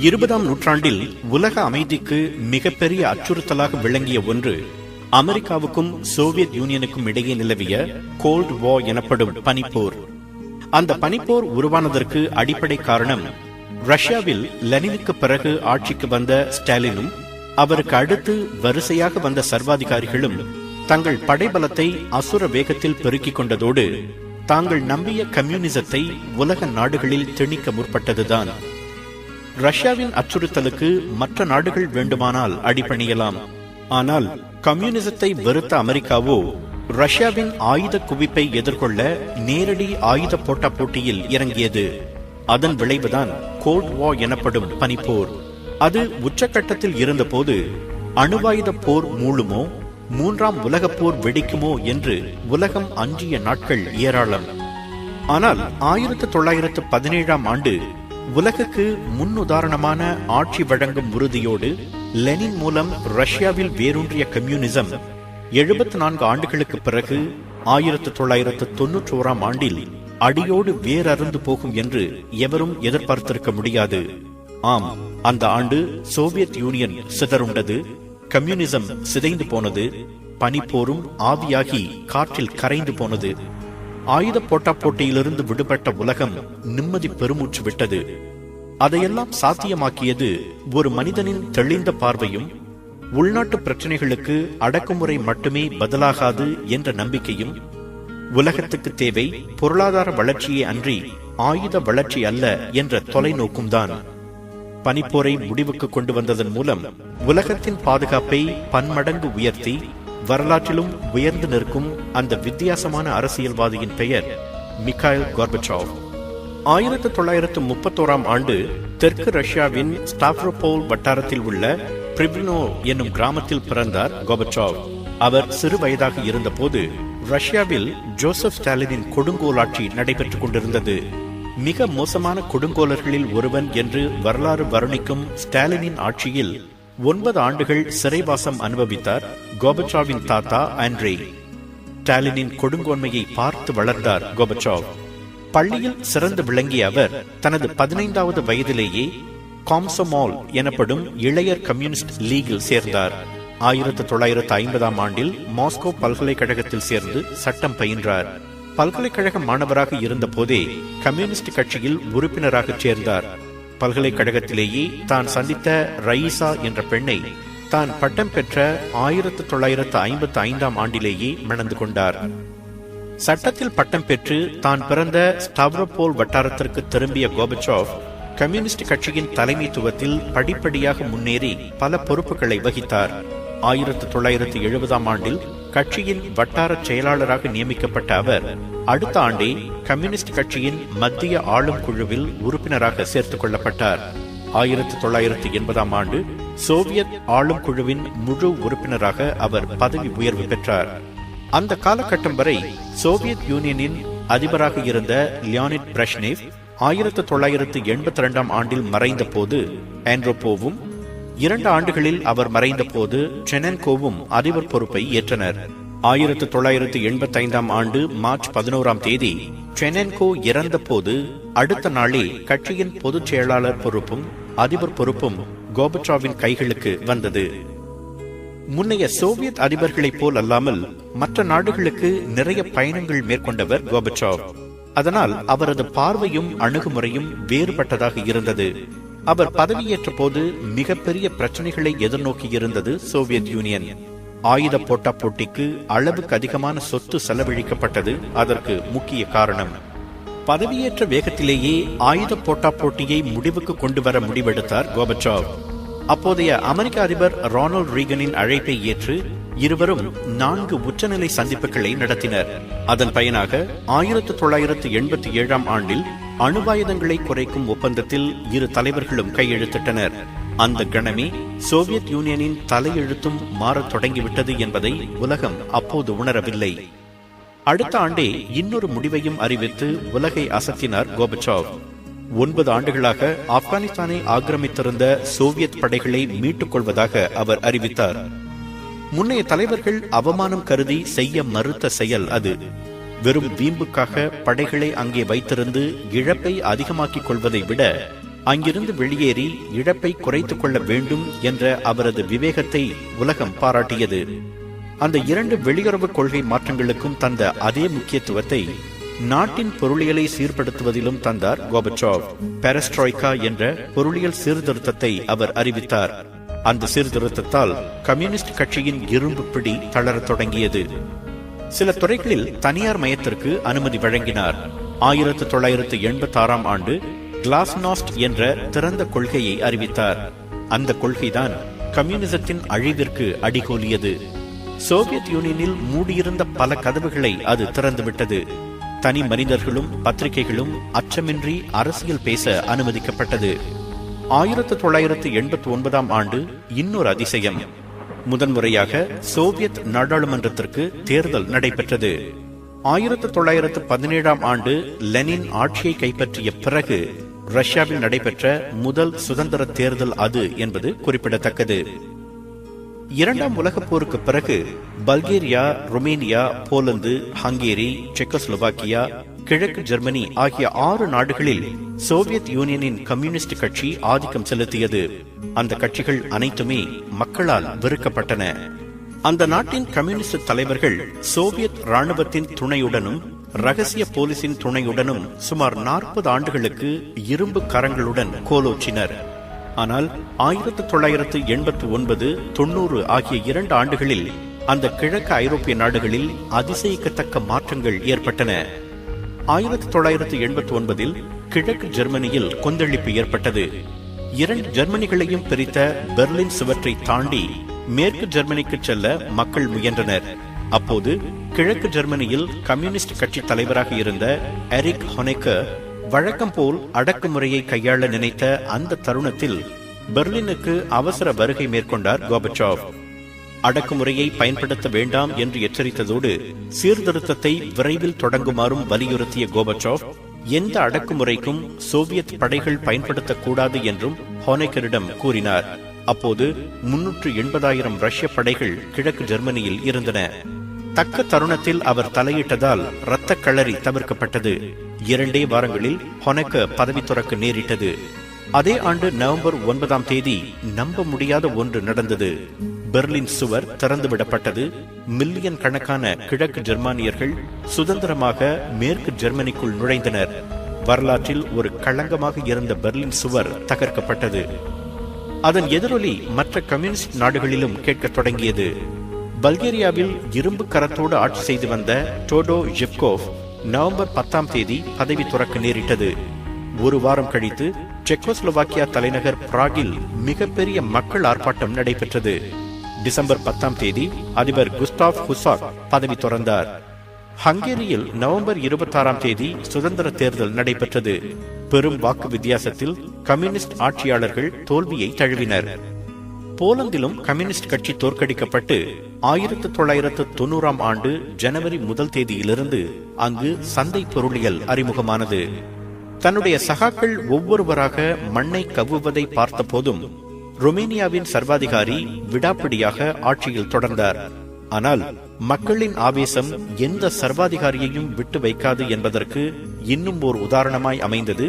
20ஆம் நூற்றாண்டில் உலக அமைதிக்கு மிகப்பெரிய அச்சுறுத்தலாக விளங்கிய ஒன்று அமெரிக்காவுக்கும் சோவியத் யூனியனுக்கும் இடையே நிலவிய கோல்ட் வார் எனப்படும் பனிப்போர். அந்த பனிப்போர் உருவானதற்கு அடிப்படை காரணம் ரஷ்யாவில் லெனினுக்கு பிறகு ஆட்சிக்கு வந்த ஸ்டாலினும் அவருக்கு அடுத்து வரிசையாக வந்த சர்வாதிகாரிகளும் தங்கள் படைபலத்தை அசுர வேகத்தில் பெருக்கிக் கொண்டதோடு தாங்கள் நம்பிய கம்யூனிசத்தை உலக நாடுகளில் திணிக்க முற்பட்டதுதான். ரஷ்யாவின் அச்சுறுத்தலுக்கு மற்ற நாடுகள் வேண்டுமானால் அடிபணியலாம். ஆனால் கம்யூனிசத்தை வெறுத்த அமெரிக்காவோ ரஷ்யாவின் ஆயுத குவிப்பை எதிர்கொள்ள நேரடி ஆயுத போட்டியில் இறங்கியது. அதன் விளைவுதான் கோல்ட் வார் எனப்படும் பனிப்போர். அது உச்சகட்டத்தில் இருந்தபோது அணுவாயுத போர் மூழுமோ, 3ஆம் உலகப் போர் வெடிக்குமோ என்று உலகம் அஞ்சிய நாட்கள் ஏராளம். ஆனால் 1917ஆம் ஆண்டு உலகுக்கு முன்னுதாரணமான ஆட்சி வழங்கும் உறுதியோடு லெனின் மூலம் ரஷ்யாவில் வேரூன்றிய கம்யூனிசம் 74 ஆண்டுகளுக்கு பிறகு 1991ஆம் ஆண்டில் அடியோடு வேரறுந்து போகும் என்று எவரும் எதிர்பார்த்திருக்க முடியாது. ஆம், அந்த ஆண்டு சோவியத் யூனியன் சிதறுண்டது, கம்யூனிசம் சிதைந்து போனது, பனிப்போரும் ஆவியாகி காற்றில் கரைந்து போனது. ஆயுத போட்டியிலிருந்து விடுபட்ட உலகம் நிம்மதி பெருமூச்சு விட்டது. அதையெல்லாம் சாத்தியமாக்கியது ஒரு மனிதனின் தெளிந்த பார்வையும் உள்நாட்டு பிரச்சனைகளுக்கு அடக்குமுறை மட்டுமே பதிலாகாது என்ற நம்பிக்கையும். உலகத்துக்கு தேவை பொருளாதார வளர்ச்சியே அன்றி ஆயுத வளர்ச்சி அல்ல என்ற தொலைநோக்கும் தான். பனிப்போரை முடிவுக்கு கொண்டு வந்ததன் மூலம் உலகத்தின் பாதுகாப்பை பன்மடங்கு உயர்த்தி வரலாற்றிலும் உயர்ந்து நிற்கும் அந்த வித்தியாசமான அரசியல்வாதியின் பெயர் மிகாயில் கோர்பச்சோவ். 1931ஆம் ஆண்டு தெற்கு ரஷ்யாவின் ஸ்டாவ்ரோபோல் வட்டாரத்தில் உள்ள பிரிப்னோ என்னும் கிராமத்தில் பிறந்தார் கோர்பச்சோவ். அவர் சிறு வயதாக இருந்தபோது ரஷ்யாவில் ஜோசப் ஸ்டாலினின் கொடுங்கோலாட்சி நடைபெற்றுக் கொண்டிருந்தது. மிக மோசமான கொடுங்கோலர்களில் ஒருவன் என்று வரலாறு வர்ணிக்கும் ஸ்டாலினின் ஆட்சியில் 9 ஆண்டுகள் சிறைவாசம் அனுபவித்தார் கோர்பச்சோவின் தாத்தா ஆண்ட்ரே. ஸ்டாலினின் கொடுங்கோன்மையை பார்த்து வளர்ந்தார் கோர்பச்சோவ். பள்ளியில் சிறந்து விளங்கிய அவர் தனது 15வது வயதிலேயே காம்சோமால் எனப்படும் இளையர் கம்யூனிஸ்ட் லீகில் சேர்ந்தார். 1950ஆம் ஆண்டில் மாஸ்கோ பல்கலைக்கழகத்தில் சேர்ந்து சட்டம் பயின்றார். பல்கலைக்கழக மாணவராக இருந்த போதே கம்யூனிஸ்ட் கட்சியில் உறுப்பினராக சேர்ந்தார். பல்கலைக்கழகத்திலேயே தான் சந்தித்த ரயீசா என்ற பெண்ணை தான் பட்டம் பெற்ற 1955ஆம் ஆண்டிலேயே மணந்து கொண்டார். சட்டத்தில் பட்டம் பெற்று தான் பிறந்த ஸ்டாவ்ரோபோல் வட்டாரத்திற்கு திரும்பிய கோர்பச்சோவ் கம்யூனிஸ்ட் கட்சியின் தலைமைத்துவத்தில் படிப்படியாக முன்னேறி பல பொறுப்புகளை வகித்தார். 1970ஆம் ஆண்டில் கட்சியின் வட்டார செயலாளராக நியமிக்கப்பட்ட அவர் அடுத்த ஆண்டே கம்யூனிஸ்ட் கட்சியின் மத்திய ஆளும் குழுவில் உறுப்பினராக சேர்த்துக் கொள்ளப்பட்டார். 1980ஆம் ஆண்டு சோவியத் ஆளும் குழுவின் முழு உறுப்பினராக அவர் பதவி உயர்வு பெற்றார். அந்த காலகட்டம் வரை சோவியத் யூனியனின் அதிபராக இருந்த லியோனிட் பிரெஷ்னேவ் 1982ஆம் ஆண்டில் மறைந்த போது ஆண்ட்ரோபோவும், 2 ஆண்டுகளில் அவர் மறைந்த போது செனன்கோவும் அதிபர் பொறுப்பை ஏற்றனர். 1985ஆம் ஆண்டு மார்ச் 11ஆம் தேதி செனன்கோ இறந்த போது அடுத்த நாளே கட்சியின் பொதுச் செயலாளர் பொறுப்பும் அதிபர் பொறுப்பும் கோர்பச்சோவின் கைகளுக்கு வந்தது. முன்னைய சோவியத் அதிபர்களைப் போல் அல்லாமல் மற்ற நாடுகளுக்கு நிறைய பயணங்கள் மேற்கொண்டவர் கோர்பச்சோவ். அதனால் அவரது பார்வையும் அணுகுமுறையும் வேறுபட்டதாக இருந்தது. அவர் பதவியேற்ற போது மிகப்பெரிய பிரச்சனைகளை எதிர்நோக்கி இருந்தது சோவியத் யூனியன். ஆயுத போட்டிக்கு அளவுக்கு அதிகமான சொத்து செலவழிக்கப்பட்டது அதற்கு முக்கிய காரணம். பதவியேற்ற வேகத்திலேயே ஆயுத போட்டியை முடிவுக்கு கொண்டு வர முடிவெடுத்தார் கோர்பச்சோவ். அப்போதைய அமெரிக்க அதிபர் ரொனால்ட் ரீகனின் அழைப்பை ஏற்று இருவரும் 4 உச்சநிலை சந்திப்புகளை நடத்தினர். அதன் பயனாக 1987ஆம் ஆண்டில் அணுவாயுதங்களை குறைக்கும் ஒப்பந்தத்தில் இரு தலைவர்களும் கையெழுத்திட்டனர். அந்த கணமே சோவியத் யூனியனின் தலையெழுத்தும் மாறத் தொடங்கிவிட்டது என்பதை உலகம் அப்போது உணரவில்லை. அடுத்த ஆண்டே இன்னொரு முடிவையும் அறிவித்து உலகை அசத்தினார் கோர்பச்சோவ். 9 ஆண்டுகளாக ஆப்கானிஸ்தானை ஆக்கிரமித்திருந்த சோவியத் படைகளை மீட்டுக் கொள்வதாக அவர் அறிவித்தார். முன்னைய தலைவர்கள் அவமானம் கருதி செய்ய மறுத்த செயல் அது. வெறும் வீம்புக்காக படைகளை அங்கே வைத்திருந்து இழப்பை அதிகமாக்கிக் கொள்வதை விட அங்கிருந்து வெளியேறி இழப்பை குறைத்துக் கொள்ள வேண்டும் என்ற அவரது விவேகத்தை உலகம் பாராட்டியது. அந்த 2 வெளியுறவு கொள்கை மாற்றங்களுக்கும் தந்த அதே முக்கியத்துவத்தை நாட்டின் பொருளியலை சீர்படுத்துவதிலும் தந்தார் கோர்பச்சேவ். பெரஸ்ட்ராய்கா என்ற பொருளியல் சீர்திருத்தத்தை அவர் அறிவித்தார். அந்த சீர்திருத்தத்தால் கம்யூனிஸ்ட் கட்சியின் இரும்பு பிடி தளரத் தொடங்கியது. சில துறைகளில் தனியார் மயத்திற்கு அனுமதி வழங்கினார். 1986ஆம் ஆண்டு கிளாஸ்நாஸ்ட் என்ற திறந்த கொள்கையை அறிவித்தார். அந்த கொள்கைதான் கம்யூனிசத்தின் அழிவிற்கு அடிகோலியது. சோவியத் யூனியனில் மூடியிருந்த பல கதவுகளை அது திறந்துவிட்டது. தனி மனிதர்களும் பத்திரிகைகளும் அச்சமின்றி அரசியல் பேச அனுமதிக்கப்பட்டது. 1989ஆம் ஆண்டு இன்னொரு அதிசயம். முதன்முறையாக சோவியத் நாடாளுமன்றத்திற்கு தேர்தல் நடைபெற்றது. 1917ஆம் ஆண்டு லெனின் ஆட்சியை கைப்பற்றிய பிறகு ரஷ்யாவில் நடைபெற்ற முதல் சுதந்திர தேர்தல் அது என்பது குறிப்பிடத்தக்கது. 2ஆம் உலகப் போருக்கு பிறகு Bulgaria, Romania, Poland, Hungary, Czechoslovakia, கிழக்கு ஜெர்மனி ஆகிய 6 நாடுகளில் சோவியத் யூனியனின் கம்யூனிஸ்ட் கட்சி ஆதிக்கம் செலுத்தியது. அந்த கட்சிகள் அனைத்துமே மக்களால் வெறுக்கப்பட்டன. அந்த நாட்டின் கம்யூனிஸ்ட் தலைவர்கள் சோவியத் ராணுவத்தின் துணையுடனும் ரகசிய போலீசின் துணையுடனும் சுமார் 40 ஆண்டுகளுக்கு இரும்பு கரங்களுடன் கோலோச்சினர். ஆனால் 1989, 90 ஆகிய 2 ஆண்டுகளில் அந்த கிழக்கு ஐரோப்பிய நாடுகளில் அதிசயிக்கத்தக்க மாற்றங்கள் ஏற்பட்டன. 1989இல் கிழக்கு ஜெர்மனியில் கொந்தளிப்பு ஏற்பட்டது. 2 ஜெர்மனிகளையும் பிரித்த பெர்லின் சுவற்றை தாண்டி மேற்கு ஜெர்மனிக்கு செல்ல மக்கள் முயன்றனர். அப்போது கிழக்கு ஜெர்மனியில் கம்யூனிஸ்ட் கட்சி தலைவராக இருந்த எரிக் ஹொனெக்கர் வழக்கம் போல் அடக்குமுறையை கையாள நினைத்த அந்த தருணத்தில் பெர்லினுக்கு அவசர வருகை மேற்கொண்டார் கோர்பச்சேவ். அடக்குமுறையை பயன்படுத்த வேண்டாம் என்று எச்சரித்ததோடு சீர்திருத்தத்தை விரைவில் தொடங்குமாறும் வலியுறுத்திய கோர்பச்சேவ் எந்த அடக்குமுறைக்கும் சோவியத் படைகள் பயன்படுத்தக்கூடாது என்றும் ஹொனெக்கரிடம் கூறினார். அப்போது 380,000 ரஷ்ய படைகள் கிழக்கு ஜெர்மனியில் இருந்தன. தக்க தருணத்தில் அவர் தலையிட்டதால் இரத்த களரி தவிர்க்கப்பட்டது. 2 வாரங்களில் ஹொனெக்கர் பதவி துறக்க நேரிட்டது. அதே ஆண்டு நவம்பர் 9ஆம் தேதி நம்ப முடியாத ஒன்று நடந்தது. பெர்லின் சுவர் திறந்துவிடப்பட்டது. மில்லியன் கணக்கான கிழக்கு ஜெர்மானியர்கள் சுதந்திரமாக மேற்கு ஜெர்மனிக்குள் நுழைந்தனர். வரலாற்றில் ஒரு களங்கமாக இருந்த பெர்லின் சுவர் தகர்க்கப்பட்டது. அதன் எதிரொலி மற்ற கம்யூனிஸ்ட் நாடுகளிலும் கேட்கத் தொடங்கியது. பல்கேரியாவில் இரும்பு கரத்தோடு ஆட்சி செய்து வந்த டோடோ ஜெவ்கோவ் நவம்பர் 10ஆம் தேதி பதவி துறக்க நேரிட்டது. ஒரு வாரம் கழித்து செக்கோஸ்லோவாக்கியா தலைநகர் பிராகில் மிகப்பெரிய மக்கள் ஆர்ப்பாட்டம் நடைபெற்றது. டிசம்பர் 10ஆம் தேதி அதிபர் குஸ்டாவ் ஹுசாக் பதவி துறந்தார். ஹங்கேரியில் நவம்பர் 26ஆம் தேதி சுதந்திர தேர்தல் நடைபெற்றது. பெரும் வாக்கு வித்தியாசத்தில் கம்யூனிஸ்ட் ஆட்சியாளர்கள் தோல்வியை தழுவினர். போலந்திலும் கம்யூனிஸ்ட் கட்சி தோற்கடிக்கப்பட்டு 1990ஆம் ஆண்டு ஜனவரி 1 தேதியிலிருந்து அங்கு சந்தை பொருளியல் அறிமுகமானது. தன்னுடைய சகாக்கள் ஒவ்வொருவராக மண்ணை கவ்வுவதை பார்த்த போதும் ருமேனியாவின் சர்வாதிகாரி விடாப்பிடியாக ஆட்சியில் தொடர்ந்தார். ஆனால் மக்களின் ஆவேசம் எந்த சர்வாதிகாரியையும் விட்டு வைக்காது என்பதற்கு இன்னும் ஓர் உதாரணமாய் அமைந்தது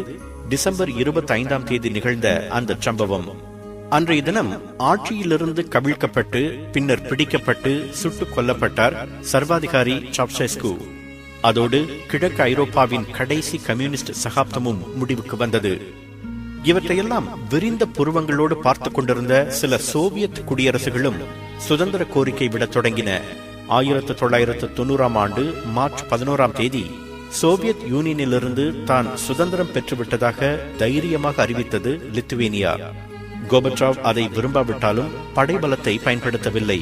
டிசம்பர் 25ஆம் தேதி நிகழ்ந்த அந்த சம்பவம். அன்றைய தினம் ஆட்சியிலிருந்து கவிழ்க்கப்பட்டு பின்னர் பிடிக்கப்பட்டு சுட்டுக் கொல்லப்பட்டார் சர்வாதிகாரி சாப்செஸ்கு. அதோடு கிழக்கு ஐரோப்பாவின் கடைசி கம்யூனிஸ்ட் சகாப்தமும் முடிவுக்கு வந்தது. இவற்றையெல்லாம் விரிந்த புருவங்களோடு பார்த்து கொண்டிருந்த சில சோவியத் குடியரசுகளும் சுதந்திர கோரிக்கை விட தொடங்கின. 1990ஆம் ஆண்டு மார்ச் 11ஆம் தேதி சோவியத் யூனியனிலிருந்து தான் சுதந்திரம் பெற்றுவிட்டதாக தைரியமாக அறிவித்தது லித்துவேனியா. கோர்பச்சேவ் அதை விரும்பாவிட்டாலும் படைபலத்தை பயன்படுத்தவில்லை.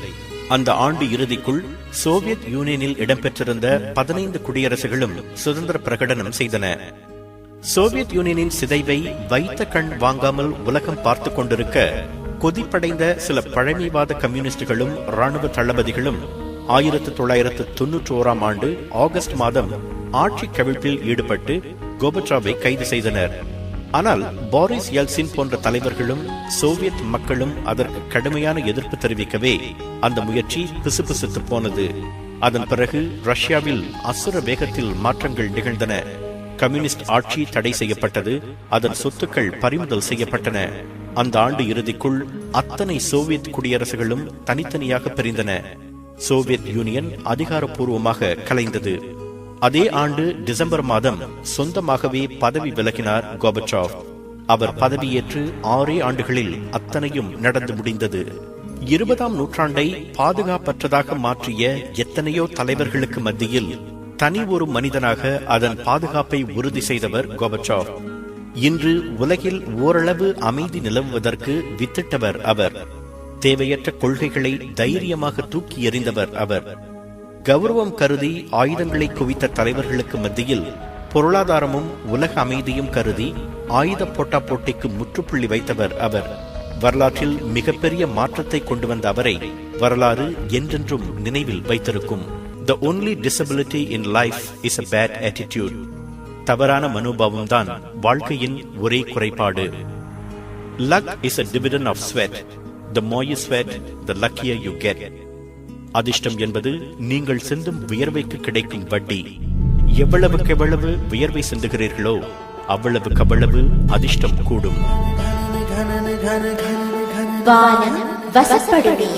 அந்த ஆண்டு இறுதிக்குள் சோவியத் யூனியனில் இடம்பெற்றிருந்த 15 குடியரசுகளும் சுதந்திர பிரகடனம் செய்தன. சோவியத் யூனியனின் சிதைவை வைத்த கண் வாங்காமல் உலகம் பார்த்து கொண்டிருக்க கொதிப்படைந்த சில பழமைவாத கம்யூனிஸ்டுகளும் ராணுவ தளபதிகளும் 1991ஆம் ஆண்டு ஆகஸ்ட் மாதம் ஆட்சி கவிழ்ப்பில் ஈடுபட்டு கோர்பச்சேவை கைது செய்தனர். ஆனால் போரிஸ் எல்சின் போன்ற தலைவர்களும் சோவியத் மக்களும் அதற்கு கடுமையான எதிர்ப்பு தெரிவிக்கவே அந்த முயற்சி பிசுபிசுத்து போனது. அதன் பிறகு ரஷ்யாவில் அசுர வேகத்தில் மாற்றங்கள் நிகழ்ந்தன. கம்யூனிஸ்ட் ஆட்சி தடை செய்யப்பட்டது. அதன் சொத்துக்கள் பறிமுதல் செய்யப்பட்டன. அந்த ஆண்டு இறுதிக்குள் அத்தனை சோவியத் குடியரசுகளும் தனித்தனியாக பிரிந்தன. சோவியத் யூனியன் அதிகாரப்பூர்வமாக கலைந்தது. அதே ஆண்டு டிசம்பர் மாதம் சொந்தமாகவே பதவி விலகினார் கோர்பச்சேவ். அவர் பதவியேற்று 6 ஆண்டுகளில் அத்தனையும் நடந்து முடிந்தது. 20ஆம் நூற்றாண்டை பாதுகாப்பற்றதாக மாற்றிய எத்தனையோ தலைவர்களுக்கு மத்தியில் தனி ஒரு மனிதனாக அதன் பாதுகாப்பை உறுதி செய்தவர் கோர்பச்சேவ். இன்று உலகில் ஓரளவு அமைதி நிலவுவதற்கு வித்திட்டவர் அவர். தேவையற்ற கொள்கைகளை தைரியமாக தூக்கி எறிந்தவர் அவர். கௌரவம் கருதி ஆயுதங்களை குவித்த தலைவர்களுக்கு மத்தியில் பொருளாதாரமும் உலக அமைதியும் கருதி ஆயுத போட்டா போட்டிக்கு முற்றுப்புள்ளி வைத்தவர் அவர். வரலாற்றில் மிகப்பெரிய மாற்றத்தை கொண்டு வந்த அவரை வரலாறு என்றென்றும் நினைவில் வைத்திருக்கும். The only disability in life is a bad attitude. தவறான மனோபாவம் தான் வாழ்க்கையின் ஒரே குறைபாடு. Luck is a dividend of sweat. The more you sweat, the luckier you get. அதிர்ஷ்டம் என்பது நீங்கள் சிந்தும் வியர்வைக்கு கிடைக்கும் வட்டி. எவ்வளவுக்கெவ்வளவு வியர்வை சிந்துகிறீர்களோ அவ்வளவுக்கவ்வளவு அதிர்ஷ்டம் கூடும். வானம் வசப்படுமே.